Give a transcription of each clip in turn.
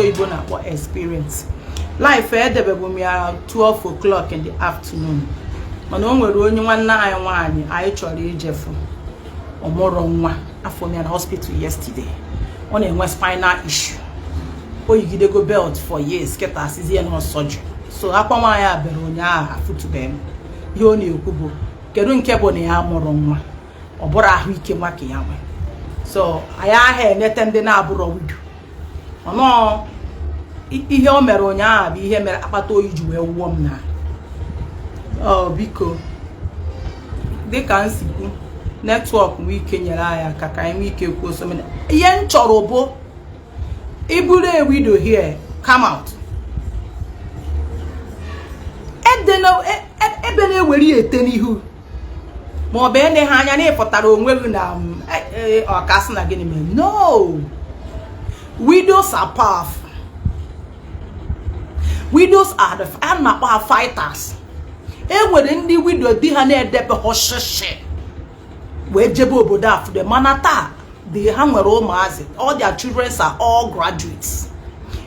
Igbo na experience. Life edebego me around 12 o'clock in the afternoon. Mana o nwere onye nwanna anyị nwaanyị anyị chọrọ ijefu omoro nwa afọ me at hospital yesterday. On a spinal issue. O yigidego belt for years keta asizie no surgery. So akwa nwa ya bere onya afu to them. Ihe ọ na-ekwu bụ kedu nke bụ na ya mụrụ nwa. Ọ bụrụ ahụ ike nwa ka ya nwe. So anyị ahụ enete ndị na-abụrụ widow. Ono ihe o mere onya bụ ihe mere akpata oyi ji wee wuo m na. Oh biko dịka nsikwu network we ike nyere anyị aka ka anyị ike kwuo so mena ihe nchọrọ bụ iburu a widow here come out ebe na-ewere ete n'ihu ma ọ bụ ene ha anya na ịpụtara onwe gị na ọkasị na gịnị mere. No, widows are powerful. Widows are the fighters. Enwere ndị widow di ha na-edebe hoshishi wee jebe obodo afọ de mana taa dị ha nwere ụmụazị. All their children are all graduates.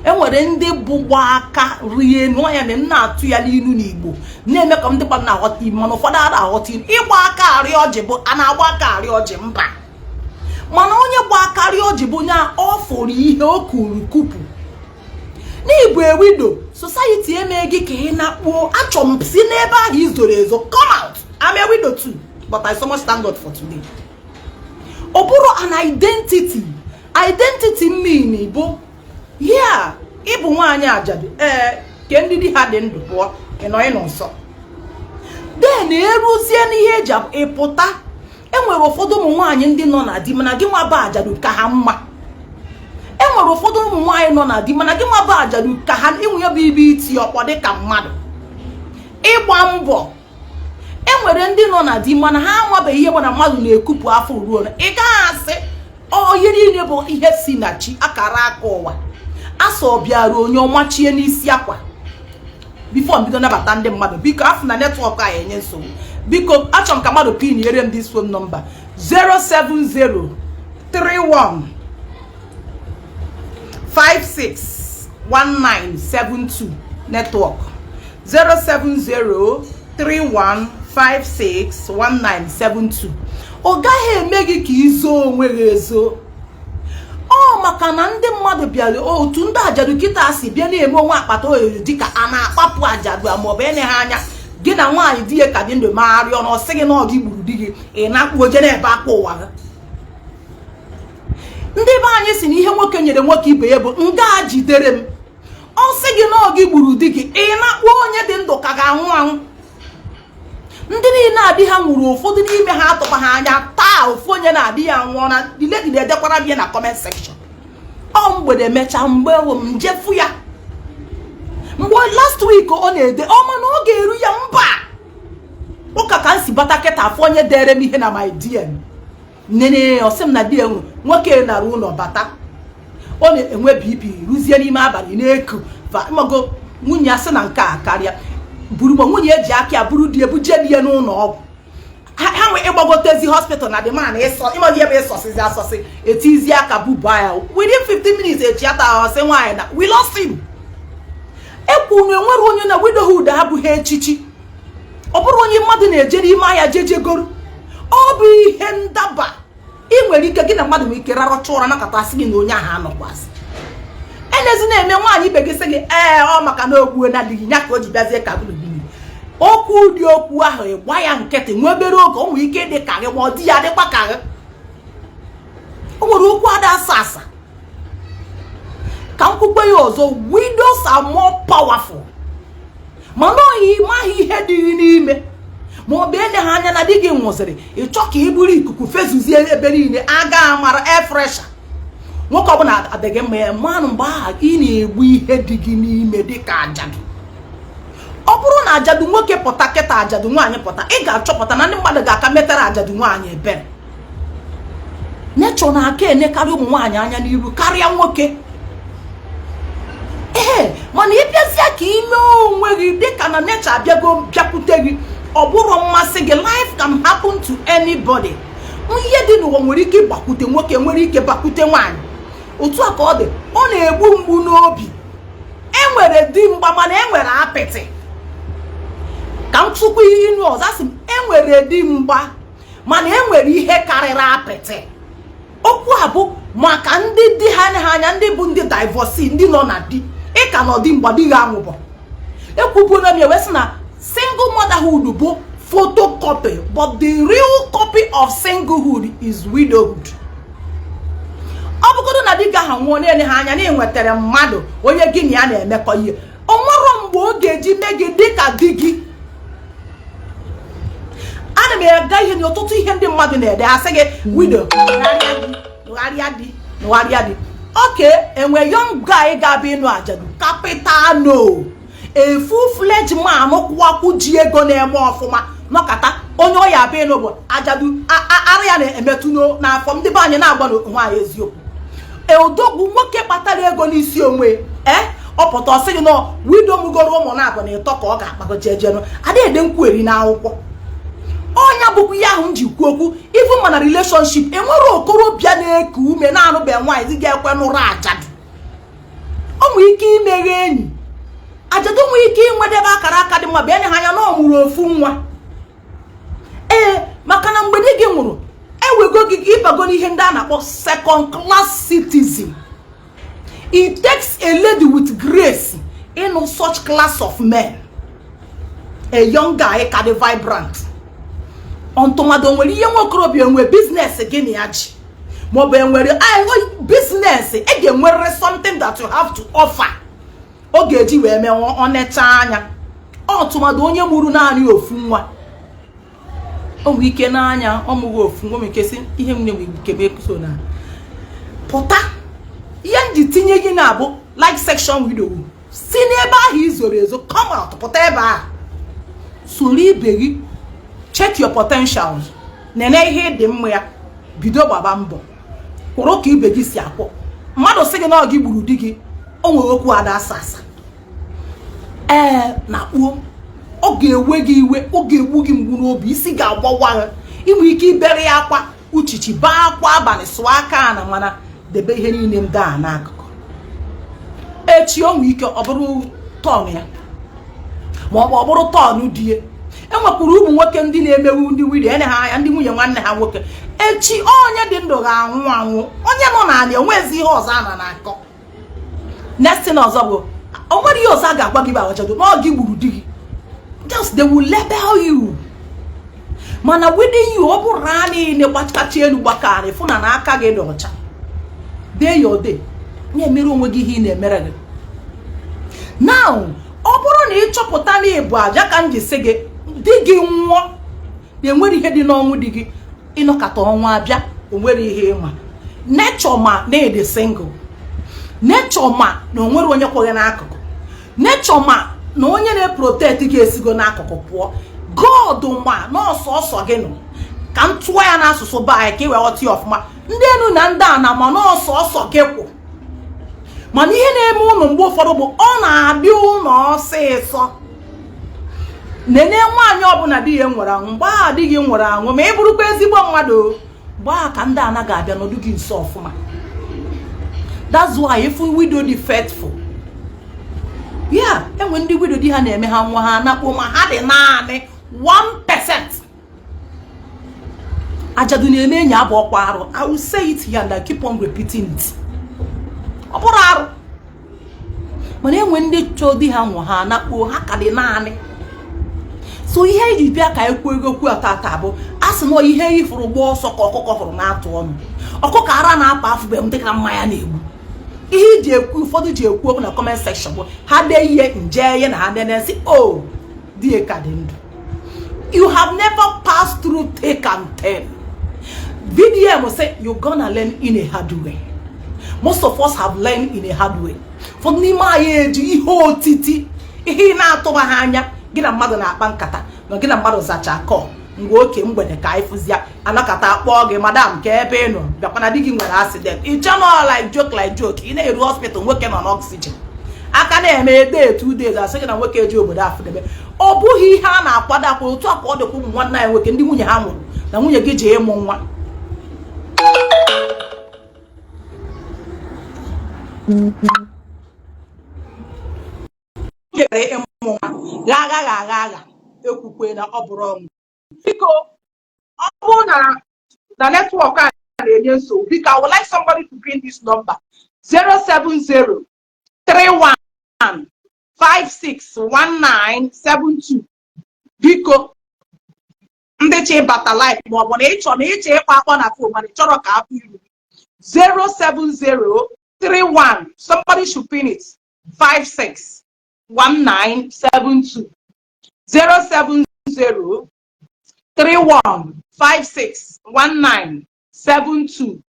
Enwere ndị bụgba aka rie no ya na atụ ya n'inu n'Igbo na-eme ka ndị gbana aghọta ime mana ụfọdụ ara aghọta ịgba aka arị ọjị bụ a na-agba aka arị ọjị mba mana onye gba aka arị ọjị bụ nya ọ fụrụ ihe o kuru kupu n'Igbo ewido society eme gị ka ị na-akpọ achọ m si n'ebe ahụ izoro ezo come out. I'm a widow too but I so much thank God for today. Ọ bụrụ an identity mean bụ yeah, ịbụ nwaanyị ajadu ke ndị di ha dị ndụ pụọ ịnọ nsọ then eruzie n'ihe eji ịpụta. Enwere ụfọdụ ụmụ nwaanyị ndị nọ na di mana gị nwa ba ajadu ka ha mma. Enwere ụfọdụ ụmụ nwaanyị nọ na di mana gị nwa ba ajadu ka ha enwe bụ ibe iti ọkpọ dị ka mmadụ ịgba mbọ. Enwere ndị nọ na di mana ha amabeghị ihe gbana mmadụ na-ekupụ afọ ruo na ị gaghị asị ihe niile bụ ihe si na chi akara aka ụwa. Aso bịara onye ọmachie n'isi akwa before mbido nabata ndị mmadụ biko afọ na network a enye nsogbu biko achọrọ m ka mmadụ pin nyere m this phone number 07031561972 network 07031561972. ọ gaghị eme gị ka izo onwe gị ezo. Maka na ndị mmadụ bịara otu ndị ajadu kịta si bịa na-eme onwe akpata oyi dịka a na-akpapụ ajadu ma ọ bụ ene ha anya gị na nwaanyị di ya ka dị ndụ magharị ọnụ ọsị gị na ọ gị gburu di gị ị na-akpụ oje n'ebe akpa ụwa gị. Ndị be anyị si na ihe nwoke nyere nwoke ibe ya bụ nga jidere m ọsị gị na ọ gị gburu di gị ị na-akpụ onye dị ndụ ka ga-anwụ anwụ. Ndị niile adị ha nwụrụ ụfọdụ n'ime ha atụba ha anya taa ofu onye na-adị ya nwụọ na dilegide edekwara bịa na comment section. Mgbede mecha mgbe njefu ya mgbe last week ọ na-ede mana ọ ga-eru ya mba ụka ka nsi bata keta afọ onye dere m ihe na my DM nene ọsị m na di enwe nwoke nara ụlọ bata ọ na-enwe BP ruzie n'ime abalị na-eku mago nwunye ya sị na nke a karịa buru ma nwunye eji aka ya buru di ebuje di ya n'ụlọ ọgwụ ha nwee ịgbagotezi hospital na the man ịmaghị ebe ịsọsịzi asọsị etizi aka bubu ya within 15 minutes echiata ọsị nwaanyị na we lost him. Ekwu na enwere onye na widowhood abụghị echichi. Ọ bụrụ onye mmadụ na-eje n'ime ahịa jejegoro ọ bụ ihe ndaba. Ị nwere ike gị na mmadụ nwere ike rarọcha ụra nakọtasị gị na onye ahụ anọkwasị enezi na-eme nwaanyị ibe gị sị gị ọ maka na ogbuo na adịghị ya ka o ji bịazie ka gburugburu okwu dị okwu ahụ ịgba ya nkịtị nwa obere oge o nwere ike dị ka gị ma ọ dị ya dịkwa ka gị. O nwere okwu ada asa asa ka nkwukwe ya ọzọ widows are more powerful. Mana oyi maghị ihe dị n'ime ma ọ bụ ene ha anya na di gị nwụsịrị ịchọ ka iburu ikuku fezuzie ebe niile aga amara air fresher nwoke ọbụla adịghị mma mmanụ mgbe ahụ ị na-egbu ihe dị gị n'ime dị ka ajadu. Ọ bụrụ na ajadu nwoke pụta kịta ajadu nwaanyị pụta ị ga-achọpụta na ndị mmadụ ga-aka metara ajadu nwaanyị ebere. Nature na-aka enekarị ụmụ nwaanyị anya n'iru karịa nwoke. Mana ịbịazịa ka ime onwe gị dịka na nature abịago bịakwute gị ọ bụrụ mmasị gị. Life can happen to anybody. Ihe dị n'ụwa nwere ike ịgbakwute nwoke nwere ike bakwute nwaanyị. otu aka ọ dị ọ na-egbu mgbu n'obi. Enwere dimgba mana enwere apịtị. Ka m tụkwa inu ọzọ asị m enwere dimgba mana enwere ihe karịrị apịtị. Okwu a bụ maka ndị di ha anya ndị bụ ndị divorcee ndị nọ na di ịka nọ dimgba di ha anwụbọ. Ekwubuola m ewesị na single motherhood bụ photocopy, but the real copy of singlehood is widowhood. Ọ bụgodu na di gị ahụ nwụọ na-ele ha anya na enwetara mmadụ onye gị na ya na-emekọ ihe, o nwere mgbe ọ ga-eji mee gị dịka di gị. Ana m ega ihe n'ọtụtụ ihe ndị mmadụ na-ede asị gị widow nụgharịa di. Okay, enwe young guy ga-abịa ịnụ ajadu capital no. A full-fledged man kwụkwakwu ji ego na-eme ọfụma nọkata onye ọ ya abịa ịnụ bụ ajadu ara ya na-emetụ n'afọ ndị be anyị na-agwa nwaanyị eziokwu. Odogwu nwoke kpatara ego n'isi onwe ọ pụta ọsị gị nọ widow mugoro ụmụ na-abụ na ịtọ ka ọ ga-akpago jejenụ adịghị nkweri n'akwụkwọ. Onya bụkwa ihe ahụ m ji kwuo okwu even mana relationship enwere okorobịa na-eku ume na-anụbe nwaanyị ga-ekwe nụrụ ajadu. O nwere ike imeghe enyi ajadu, nwere ike inwedebe akara aka dị mma bịa nye ha anya na ọ mụrụ ofu nwa. Maka na mgbe di gị nwụrụ ewego gị ịbago n'ihe ndị a na-akpọ second class citizen. It takes a lady with grace in such class of men. A young guy ka dị vibrant. Ọntụmadụ nwere ihe nwokorobịa enwe business gị na ya ji maọbụ enwere business ga-enwere something that you have to offer. Ọ ga-eji wee mee ọnecha anya. Ọtụmadụ onye mụrụ naanị ofu nwa o nwere ike n'anya ọmụghị ofu nwa ike si ihe m na-enwe ikebe so na pụta ihe nji tinye gị na-abụ like section widow si n'ebe ahụ izoro ezo come out pụta ebe a soro ibe gị check your potentials nene ihe dị mma ya bido gbaba mbọ kwụrụ ka ibe gị si akwụ. Mmadụ sị gị na ọ gị gburu di gị o nwere okwu ada asasa na kpuo ọ ga-ewe gị iwe, ọ ga-egbu gị mgbu n'obi, isi ga-agbawa. Inwe ike ibere ya akwa uchichi baa akwa abalị sụọ aka na mana debe ihe niile m daa n'akụkụ. Echi o nwere ike ọ bụrụ tọn ya maọbụ ọ bụrụ tọn di ya. Enwekwuru ụmụ nwoke ndị na-emewu ndị widow ene ha anya ndị nwunye nwanne ha nwoke. Echi onye dị ndụ ga-anwụ anwụ, onye nọ n'ala enwezi ihe ọzọ a na-akọ. Next thing ọzọ bụ o nwere ihe ọzọ a ga-agwa gị bụ ajadu na ọ gị gburu di gị. Just they will label you. Mana within you ọ bụrụ na niile gbakachi elu gbakarị fụ na aka gị dị ọcha. Day your day na-emere onwe gị ihe ị na-emere gị. Now ọ bụrụ na ị chọpụta na ịbụ aja ka m ji sị gị di gị nwụọ na-enwere ihe dị n'ọnwụ di gị ịnọkata ọnwa abịa o nwere ihe ịma. Nature ma na-ede single. Nature ma na onwere onye kwụghị n'akụkụ. Nature ma na onye na-protect gị esigo n'akụkụ pụọ. God ma na ọsọ gị nọ ka m tụọ ya n'asụsụ be anyị ka i wee ghọta ya ọfụma. Ndị enu na ndị ana ma na ọsọ gị kwụ. Mana ihe na-eme ụnụ mgbe ụfọdụ bụ ọ na-abịa ụlọ ọsịsọ. Nene nwaanyị ọbụla di ya nwere anwụ mgbe a di gị nwere anwụ ma ị bụrụkwa ezigbo mmadụ mgbe a ka ndị ana ga-abịa n'ọdụ gị nso ọfụma. That's why if widow dị faithful. Yeah, enwe ndị widow di ha na-eme ha nwa ha nakpo ma ha dị naanị 1%. Ajadu na-eme enyi abụ ọkwa arụ. I will say it here and I keep on repeating it. Ọ bụrụ arụ. Mana enwe ndị chọọ di ha nwa ha nakpo ha ka dị naanị. So ihe iji bịa ka ekwu ego kwu atata bụ asị na ihe ifuru gba ọsọ ka ọkụkọ fụrụ na-atụ ọnụ. Ọkụkọ ara na-akpa afụbe m dịka mmanya na-egbu. Ihe iji ekwu ụfọdụ ji ekwu okwu na comment section bụ ha dee ihe nje ihe na ha denesi oh die ka dị ndụ. You have never passed through thick and thin. VDM will say you're gonna learn in a hard way. Most of us have learned in a hard way. For n'ime anyị eji ihe otiti ihe na-atụba ha anya gị na mmadụ na-akpa nkata na gị na mmadụ zacha akọ mgbe oke mgbede ka ifụzia anakata akpọ gị madam ka ebe ị nọ bịakwana di gị nwere accident ị chọrọ like joke ị na-eru hospital nwoke nọ n'oxygen aka na-eme day 2 days asị gị na nwoke eji obodo afụdebe. Ọ bụghị ihe a na-akwado akwa otu akwa ọ dịkwa ụmụ nwanne anyị nwoke ndị nwunye ha nwụrụ na nwunye gị ji ịmụ nwa. kere ịmụ nwa agha ekwukwe na ọ bụrụ ọnwụ. Biko ọ bụrụ na netwọk a na-enye nsogbu, biko I would like somebody to bring this number 07031561972. biko ndị chi bata live ma ọ bụ na ịchọ ịkpa akpọ na phone mana ị chọrọ ka afọ iru 07031, somebody should pin it, 561972 07031561972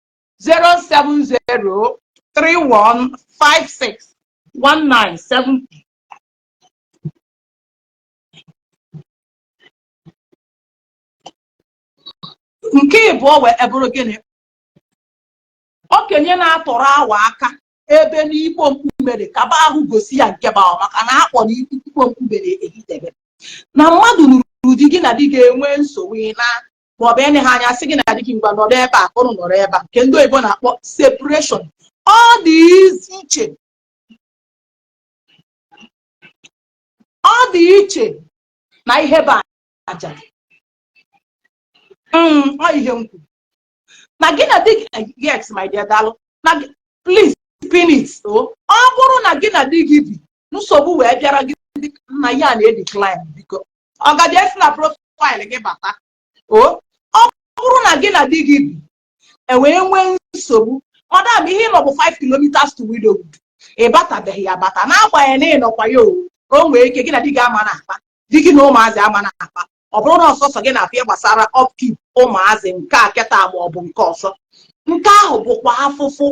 07031561972. nke ịbụọ wee bụrụ gịnị? okenye na-atọrọ awa aka ebe n'ikpo mkpumere kaba ahụ gosi ya nke ba maka na akpọ n'ikpo mkpumere ehidebe na mmadụ nụrụ di gị na di ga-enwe nsogbu na maọbụ enye ha anya sị gị na di gị ngwa nọrọ ebe a ụnụ nọrọ ebe a, nke ndị oyibo na-akpọ separation. Ọ dị iche na ihe bụ aja. Ọ ihe m kwuru na gị na di gị, yes my dear dalụ, na please pin it. ọ bụrụ na gị na di gị bi nsogbu wee bịara gị na ya na-edecline, biko ọ gaji esi na profaịlụ gị bata. ọ bụrụ na gị na di gị bi wee nwee nsogbu, madam ihe nọ bụ 5 kilometers to Widowhood, ị batabeghị ya bata n'agbanyeghị na ịnọkwa ya o nwee ike gị na di gị ama na-akpa, di gị na ụmụazị ama na-akpa. ọ bụrụ na ọsọsọ gị na-afịa gbasara upkeep ụmụazị nke a kịta ma ọ bụ nke ọzọ, nke ahụ bụkwa afụfụ.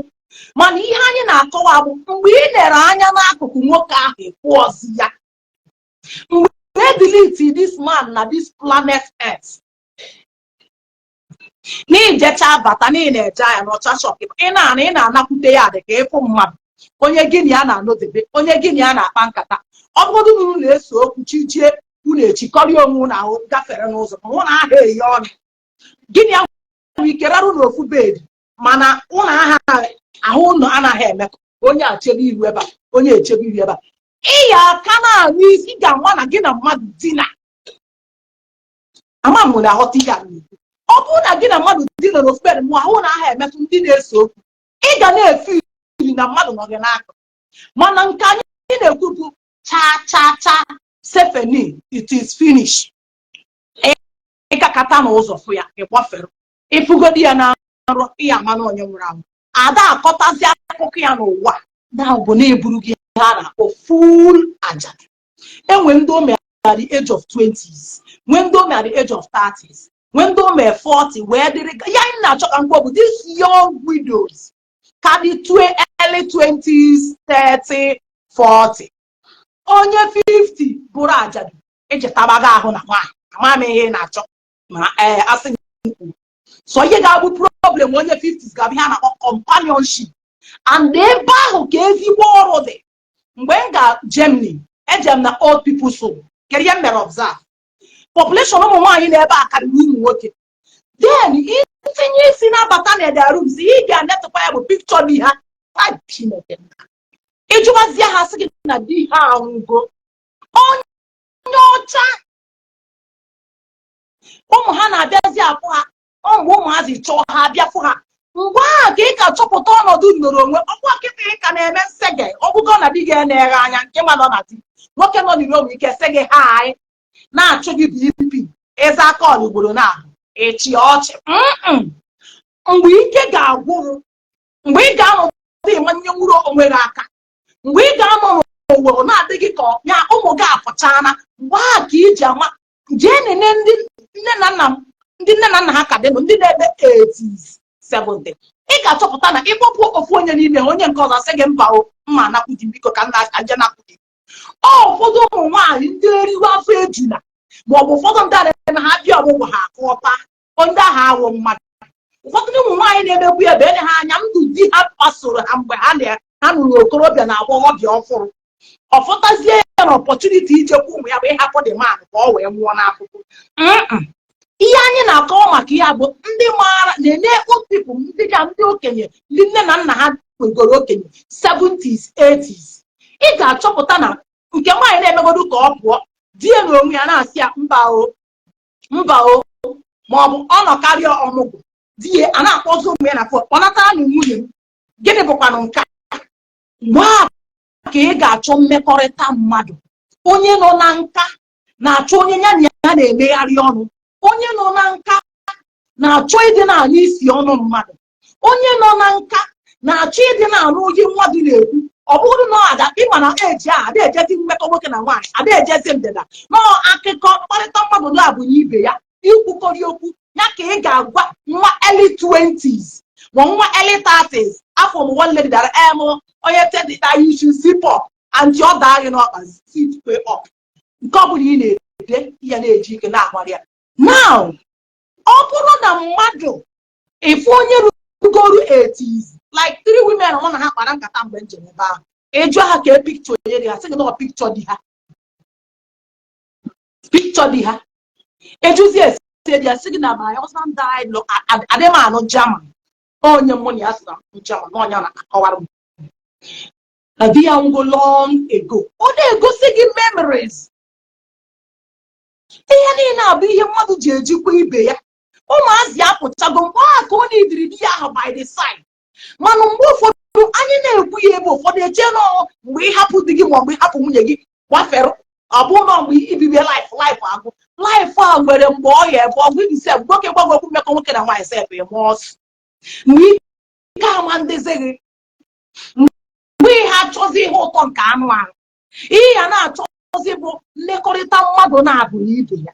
mana ihe anyị na-akọwa bụ mgbe ị lere anya n'akụkụ nwoke ahụ ekwuozi ya, mgbe e delete this man na this planet Earth, n'ijecha bata niile eje anya n'ọcha shop, ị na-anakwute ya dị ka ịfụ mmadụ onye gịnị ya na-anọdebe, onye gịnị ya na-akpa nkata. ọ bụrụ na unu na-ese okwu chichie unu echikọrị onwe na ahụ gafere n'ụzọ ma ụna aha eyi ọnụ, gịnị ahụ ike rarụ n'ofu bed, mana ụna aha ahụ ụnọ anaghị emekọ, onye achebe iru ebe a, onye echebe iru ebe a. ịya aka na-anụ isi ga-anwa na gị na mmadụ dina ama m na aghọta ihe a. ọ bụrụ na gị na mmadụ dina n'ofu bed mụ ahụ na aha emetụ ndị na-ese okwu, ị ga na-efe iri na mmadụ nọ gị n'aka. mana nke anyị na-ekwupụ cha Stephanie, it is finished. ịkakata n'ụzọ fụ ya ịgbafere ịfụgodi ya na nrọ ihe ama na onye nwụrụ anwụ. ada akọtazi akụkọ ya n'ụwa na bụ na-eburu gị ha na-akpọ full aja. enwe ndị ome at the age of 20s, nwee ndị ome at the age of 30s, nwee ndị ome 40 wee dịrị ya. anyị na-achọ ka mkpọ bụ these young widows ka dị early 20s, 30, 40. onye 50 bụrụ ajadu echetabaga ahụ na nwaanyị ama ihe na-achọ ma asị so ihe ga-abụ problem onye 50s ga-abụ ihe a na-akpọ companionship. and ebe ahụ ka ezigbo ọrụ dị. mgbe m ga Germany, ejem na old people's home, kedu ihe mere observe population ụmụ nwaanyị na-ebe a karịrị ụmụ nwoke. then itinye isi na-abata na their rooms, ị ga-anetụkwa ya bụ picture dị ha Chineke ịjụbazie ha sị gị na di ha anwụgo. onye ọcha ụmụ ha na-abịazi afụ ha, mgbe ụmụazị chọọ ha abịafụ ha, mgbe ahụ ka ị ka chọpụta ọnọdụ nnọrọ onwe. ọkwa kịta ị ka na-eme nsege ọbụgo na di gị na-eghe anya nke mmadụ na di nwoke nọ n'iro onwe ike sị gị ha anyị na-achụ gị BP eze aka ọlụgboro na echi ọchị. mgbe ike ga-agwụrụ, mgbe ị ga-anọdụ nwanne nwụrụ onwe gị aka, mgbe ị ga-anọ n'ụwa na-adịghị ka ya ụmụ gị afọchana, mgbe ahụ ka iji ama jee nene ndị nne na nna ha ka dị ndị na-ebe 80s 70. ị ga-achọpụta na ịkpọpụ ofu onye n'ime onye nke ọzọ sị gị mba o mma anakwụdị biko ka nna aka nje nakwụdị. ụfọdụ ụmụ nwaanyị ndị eriwe afọ ejuna maọbụ ụfọdụ ndị adịghị na ha bịa ọgwụgwọ ha akụọpa ndị ahụ awụ mmadụ. ụfọdụ ụmụ nwaanyị na-emegbu ebe enye ha anya ndụ di ha kpasoro ha mgbe ha nụrụ okorobịa na agbọghọbịa ọfụrụ. ọfọtazie ya na ọpọchuniti ijekwa ụmụ ya bụ ịhapụ dị man ka ọ wee nwụọ n'afụfụ. ihe anyị na-akọwa maka ya bụ ndị maara na-enye old people, ndị okenye, ndị nne na nna ha nwegoro okenye 70s 80s ị ga-achọpụta na nke nwaanyị na-emegodu ka ọ pụọ di ya na onwe ya na-asị ya mba o ma ọ bụ ọ nọ karịa ọmụgwọ di ya a na-akpọzi onwe ya na fon kpọnatara na nwunye m gịnị bụkwanụ nke a ka ị ga-achọ mmekọrịta mmadụ onye nọ na nka na-achọ onye ya na ya na-emegharị ọnụ onye nọ na nka na-achọ ịdị na-anụ isi ọnụ mmadụ onye nọ na nka na-achọ ịdị na-anụ oyi mmadụ na-ekwu ọ bụrụ na ada ịma na eji a ada ejezi mmekọ nwoke na nwaanyị ada ejezi ndịda nọọ akụkọ mkparịta mmadụ na-abụ n'ibe ya ikwukọrị okwu ya ka ị ga-agwa nwa early 20s ma nwa early 30s afọ m one lady dara onye tedita you should zip up and ọ daa gị n'ọkpa sit way up nke ọ bụla ị na-ede ya na-eji ike na-agbara ya now ọ bụrụ na mmadụ ịfụ onye rugoro 80s like 3 women ọ na ha kpara nkata mgbe njem ebe ahụ ịjụọ ha ka picture onye dị ha sị gị na picture dị ha ejuzie esi dị ya sị gị na my husband died adị m anụ German onye mmụ na ya sị na German onye na-akọwara m na di ya ngo long ago ọ na-egosi gị memories ihe niile abụ ihe mmadụ ji ejikwa ibe ya ụmụazị apụchago mgbe a ka ọ na-ediri di ya ahụ by the side mana mgbe ụfọdụ anyị na-ekwu ya ebe ụfọdụ eche nọ mgbe ịhapụ di gị ma mgbe ịhapụ nwunye gị gbafere ọ bụrụ na mgbe ibibe life agụ life a nwere mgbe ọ ya ebe ọgwụ ibi sef nwoke gbanwe okwu mmekọ nwoke na nwaanyị sef eme ọsụ mgbe ike ama ndezi gị mgbe ihe achọzi ihe ụtọ nke anụ ahụ ihe ya na-achọzi bụ mmekọrịta mmadụ na-abụ n'ibe ya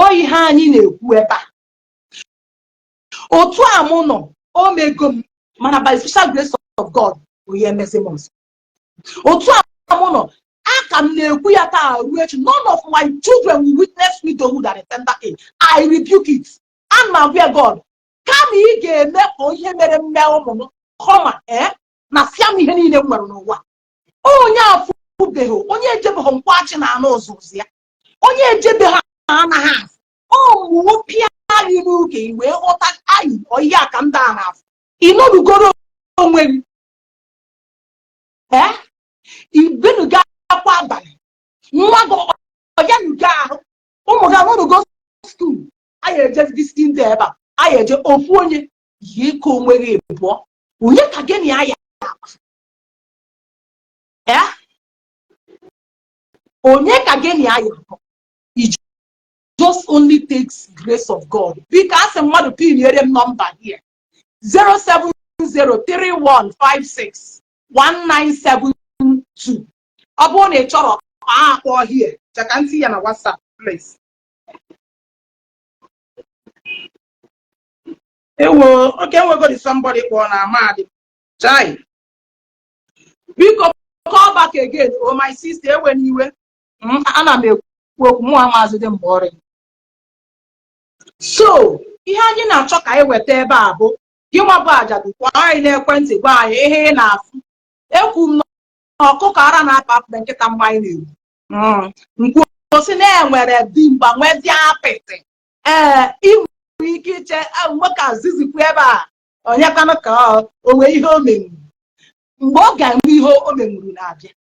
oyi ha anyị na-ekwu ebe a otu a mụ nọ o mego m mana by special grace of God bụ ihe emezi m ọzọ otu a mụ nọ aka m na-ekwu ya taa ruo echi none of my children will witness widowhood at a tender age. I rebuke it and my dear God kama ị ga-eme ka ihe mere mme ụmụ m kọma na siam ihe niile m nwere n'ụwa onye afụbeghị onye ejebeghị nkwachi na anụ ụzụzụ ya onye ejebeghị anaghị afụ ọmụpịa anyị n'oge wee ghọta anyị ọhịa aka ndị a na-afụ ịnọrugoro onwe gị ibenuga akwa abalị nwa gị ọyanuga ahụ ụmụ gị anọrugo skuul anyị eje disi ndị ebe a anyị eje ofu onye yi ike onwe gị ebụọ onye ka gị na ya onye ka gị na ya it just only takes grace of God. Because mmadụ piniere m nọmba here 07031561972 ọ bụrụ na ị chọrọ akpọ here chaka ntị ya na WhatsApp please. Ewo okay nwegodi somebody kpọọ na Amadi Chai biko call back again oh my sister ewe n'iwe ana m ekwu okwu mụ amaazị dị mgbe ọrịa so ihe anyị na-achọ ka anyị weta ebe a bụ gị nwa bụ ajadu kwa anyị n'ekwentị gwa anyị ihe ị na-afụ ekwu m na ọkụkọ ara na-apa apụ nkịta mgbe anyị na-egwu nkwu osi na-enwere dimgba nwezie apịtị inwere ike iche nwoke azizikwu ebe a onye kwanụ ka o nwee ihe o menwuru mgbe ọ ga-enwe ihe o menwuru na-abịa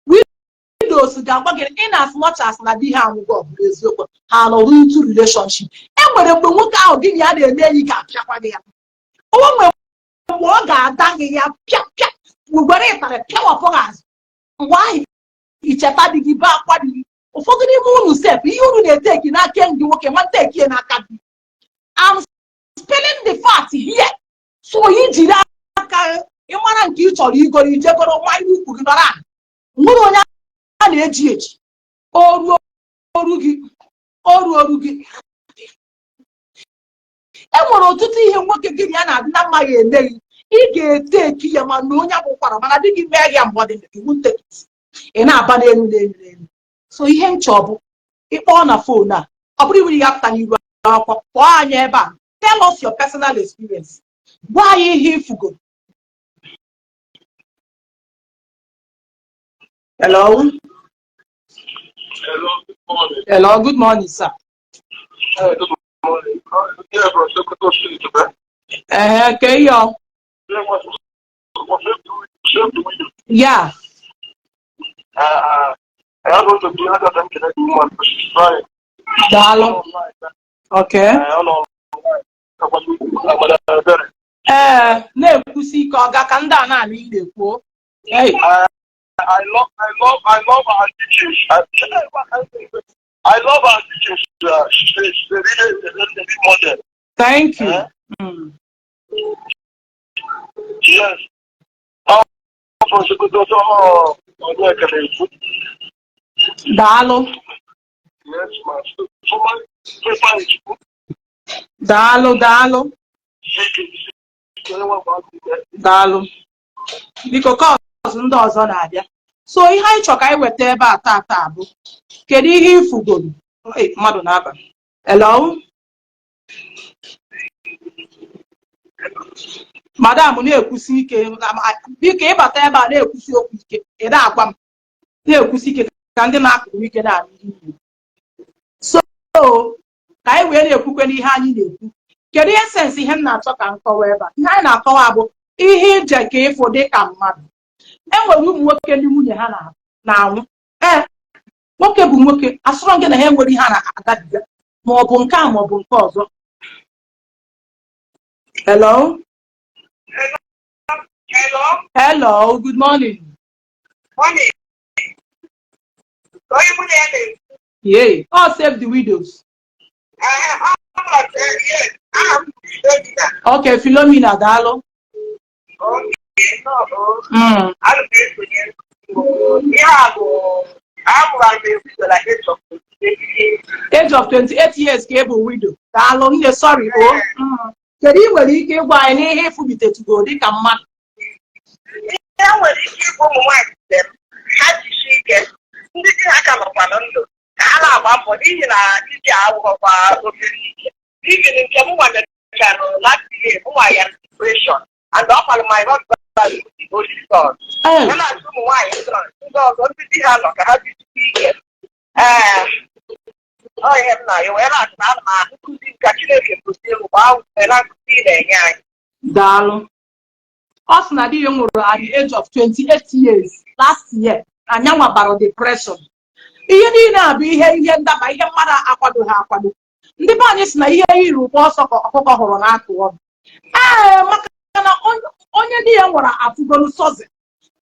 widows ga-agwa gị in as much as na di ha anwụgo ọ bụrụ eziokwu ha nọrụ into relationship enwere mgbe nwoke ahụ gị na ya na-eme enyi ga-apịakwa gị ya o nwere mgbe ọ ga-ada gị ya pịa were ịtarị pịawapụ ha azụ mgbe ahụ icheta dị gị ba akwa dị gị ụfọdụ n'ime unu sef ihe unu na-eteki n'aka ndị nwoke ma nteki n'aka gị I'm spelling the fact here so ijiri aka ịmara nke ị chọrọ igoro ijegoro nwa ihe ukwu gị nọrọ nwere onye a na-eji eji oru gị enwere ọtụtụ ihe nwoke gị ya na-adị na mma ya emeghị ị ga-ete eki ya ma na onye agbụkwara mana dị gị mee ya mgbe ọ dị iwu ntekịtị ị na-aba n'elu so ihe nchọ bụ ịkpọọ na fon a ọ bụrụ iwere ya pụta n'iru akwụkwọ kpọọ anyị ebe a tell us your personal experience gwa anyị ihe ifugo. Hello, good morning. Hello, good morning, sir. Good morning. Yeah, bro, Sokoto Street, Okay, y'all. Yeah. I want to be other than connected one, but she's trying. Dalo. Okay. Na-ekwusi ka ọ ga ka ndị a na-ala ile kwuo. Hey. I love our teachers. I love our teachers. She's a model. Thank you. Yes. Dalo. Yes, ma'am. Dalo. Dalo. Biko kọọsụ ndị ọzọ na-abịa. So ihe anyị chọrọ ka anyị weta ebe a taa bụ kedu ihe ifugoro mmadụ na-aba. Hello? Madam na-ekwusi ike biko ịbata ebe a na-ekwusi okwu ike ị na-agwa m na-ekwusi ike ka ndị na-akụrụ ike na-alụ ihe. So ka anyị wee na-ekwukwe n'ihe anyị na-ekwu kedu ihe sensị ihe m na-achọ ka m kọwa ebe a ihe anyị na-akọwa bụ ihe ije ka ịfụ dị ka mmadụ. Enwere ụmụ nwoke ndị nwunye ha na-anwụ nwoke bụ nwoke asọrọ gị na ha enwere ihe a na-agabiga ma ọ bụ nke a ma ọ bụ nke ọzọ. Hello? Hello, good morning. Morning. Yeah, all save the widows. Okay, Philomena Dalo. Age of 28 years ka ebu widow. Dalo, ndị sorry o. Kedu ị nwere ike ịgwa anyị n'ihe ifubitetugo dị ka mmadụ? Ihe nwere ike ịbụ ụmụ nwaanyị ha jisi ike ndị di ha ka nọkwanụ ndụ ka ha na-agba mbọ n'ihi na iji awụghọkwa obere ike n'ihi nke m nwanechara last year nwa ya depression and ọ kwalụ my husband Holy God. Ya na-asị ụmụ nwaanyị ndị ọzọ ndị di ha nọ ka ha jisi ike ihe m na ya wee na-asị na ana m nkụzi nka Chineke gosi egwu ma ahụ na nkụzi ị na-enye anyị. Daalụ. Ọ sị na di ya nwụrụ at the age of 28 years last year anya nwabara depression. Ihe niile a bụ ihe ndaba ihe mmadụ akwadoghị akwado. Ndị be anyị si na ihe yiri ụgbọ ọsọ ka ọkụkọ hụrụ n'akụ ọdụ. Maka na onye di ya nwụrụ afụgolu sozi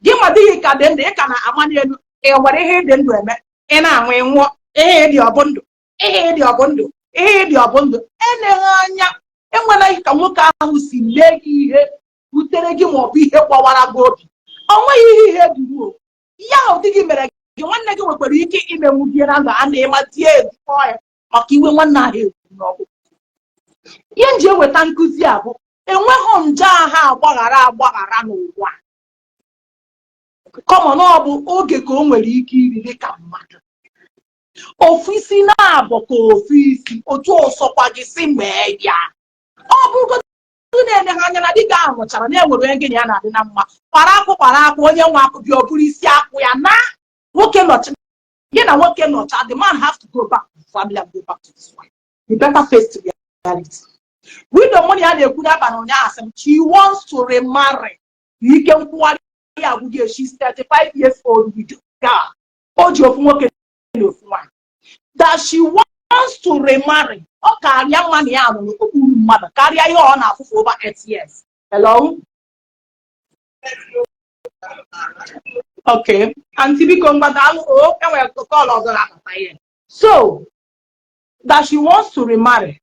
gị ma di gị ka dị ndụ ị ka na-ama n'elu ị nwere ihe dị ndụ eme ị na-anwụ ịnwụọ ihe dị ọbụ ndụ ihe dị ọbụ ndụ ihe dị ọbụ ndụ eleghị anya enwela ka nwoke ahụ si lee gị ihe butere gị ma ọ bụ ihe gbawara gị obi. O nweghị ihe duru ya ụdị gị mere gị nwanne gị nwekwara ike imenwu gị na ndụ a na-ematie ezikọ ya maka iwe nwanne ahụ ewu n'ọgụ. Ihe nji eweta nkụzi a bụ enweghị nje agha agbaghara n'ụwa kọma na ọ bụ oge ka o nwere ike iri dị ka mmadụ. Ofu isi na-abụ ka ofu isi otu ọsọkwa gị si mee ya ọ bụrụgo na-enye ha anya na di gị ahụ nwụchara na-enwere onye gị na ya na-adị na mma kwara akwụ onye nwe akụ bịa ọ bụrụ isi akwụ ya na nwoke nọcha gị na nwoke nọcha the man have to go back to the family and go back to his wife. You better face to reality. Widow money a na-ekwu n'abalị ụnyaahụ sị m she wants to remarry. Ike nkwụgharị ya agwụghị she's 35 years old widow girl. O ji ofu nwoke na ofu nwaanyị that she wants to remarry. Ọ karịa mma na ya nọ n'okpuru mmadụ karịa ihe ọ na-afụfụ over 8 years. Hello? Okay. Auntie biko mgbadalụ enwere kọl ọzọ na-akpata ihe. So that she wants to remarry.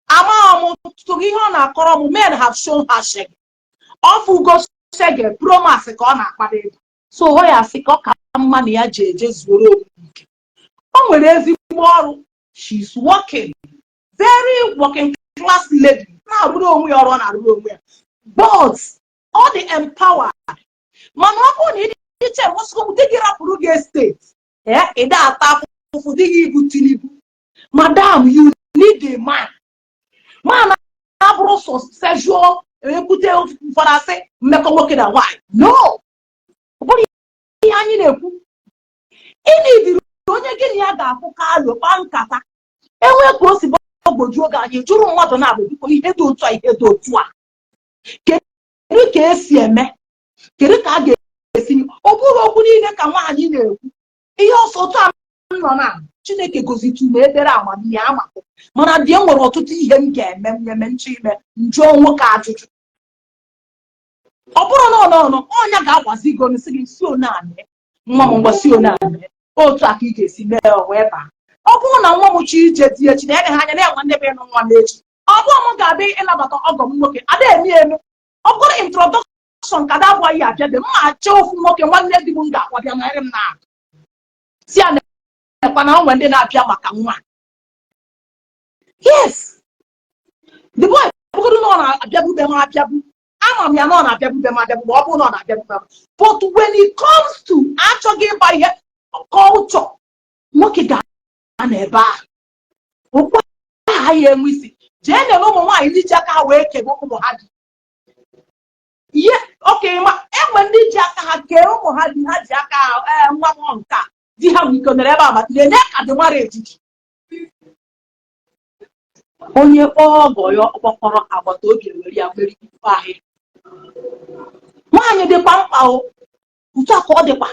Ama ọmụ ihe ọ na-akọrọ m men have shown her shege. Ọfụgo shege promise ka ọ na-akpado ego. So ọ ya sị ka ọ ka mma na ya ji eje zuoro onwe ike. O nwere ezigbo ọrụ. She's working. Very working class lady. Na-arụrụ onwe ya ọrụ ọ na-arụrụ onwe ya. But all the empowered. Mana ọ bụrụ na ịdị iche mụsụkụ dị gị rapụrụ gị steeti. Ị da-ata afụfụ dị gị ibu Tinubu. Madam, you need a man. Man abụrụ sọ sexual ekwute ụfọdụ asị mmekọ nwoke na nwaanyị. No! Ọ bụrụ ihe anyị na-ekwu. Ị na-ediri onye gị na ya ga-afụ ka alụ kpaa nkata. Enwe ka o si gbagwoju oge anyị jụrụ mmadụ na-abụ biko ihe dị otu a ihe dị otu a. Kedu ka esi eme kedu ka a ga-esi ọ bụrụ okwu niile ka nwaanyị na-ekwu ihe ọsọ otu a nọ na Chineke gozitu ma edere amamihe amakụ mana dị nwere ọtụtụ ihe m ga-eme nyeme nchọ ime njụọ nwoke ajụjụ ọ bụrụ na ọnọnọ ọnya ga-agwazi ego nsị gị si onanị nwa m ngwasi onanị otu aka ị ga-esi mee onwe ebe ọ bụrụ na nwa m chi ije dị echi na ha anya na-enwe ndị be nụ nwa n'echi ọ bụrụ m ga-abịa ịnabata ọgọ m nwoke ada eme eme ọ bụrụ introdọkshọn ka da abụọ ya abịa dị mma achọ ofu nwoke nwanne di m ga-akpọbịa narị m na si a na-ekwa na onwe ndị na-abịa maka nwa yes the boy bụrụ na ọ na-abịabube m abịabu ama m ya na ọ na-abịabube m abịabu ma ọ bụrụ na ọ na-abịabube m but when it comes to achọghị ịgba ihe culture nwoke ga-a n'ebe a ụkwa ha ya enwe isi jee nyere ụmụ nwaanyị ndị ji aka ha wee kebe ụmụ ha dị ihe oke ma enwe ndị ji aka ha kee ụmụ ha dị ha ji aka nwa m nka di ha nwiko nere ebe a maka na-enye ka dị nwara ejiji onye ọgọ ya ọkpọkọrọ agbata obi ewere ya mere ife ahịa nwaanyị dịkwa mkpa otu a ka ọ dịkwa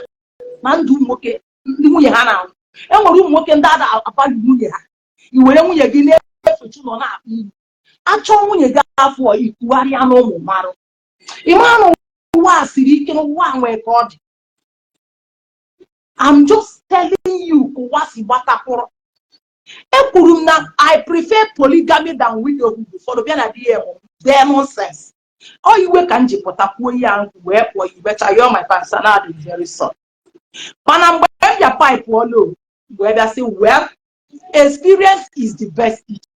na ndụ nwoke ndị nwunye ha na-anwụ enwere ụmụ nwoke ndị ada abaghị nwunye ha iwere nwunye gị na-efochi nọ na-akpa iwu achọ nwunye gị afọ ikwugharịa na ụmụ marụ ịmanụ ụwa siri ike n'ụwa nwee ka ọ dị I'm just telling you ụwa si gbatakwụrụ ekwuru m na I prefer polygamy than widowhood ụfọdụ bịa na DM their nonsense ọ iwe ka m ji pụtakwuo ihe ahụ wee pụọ ibecha yo my pants na adị very soft mana mgbe m bịa pipe ọlụ mgbe bịa sị well experience is the best teacher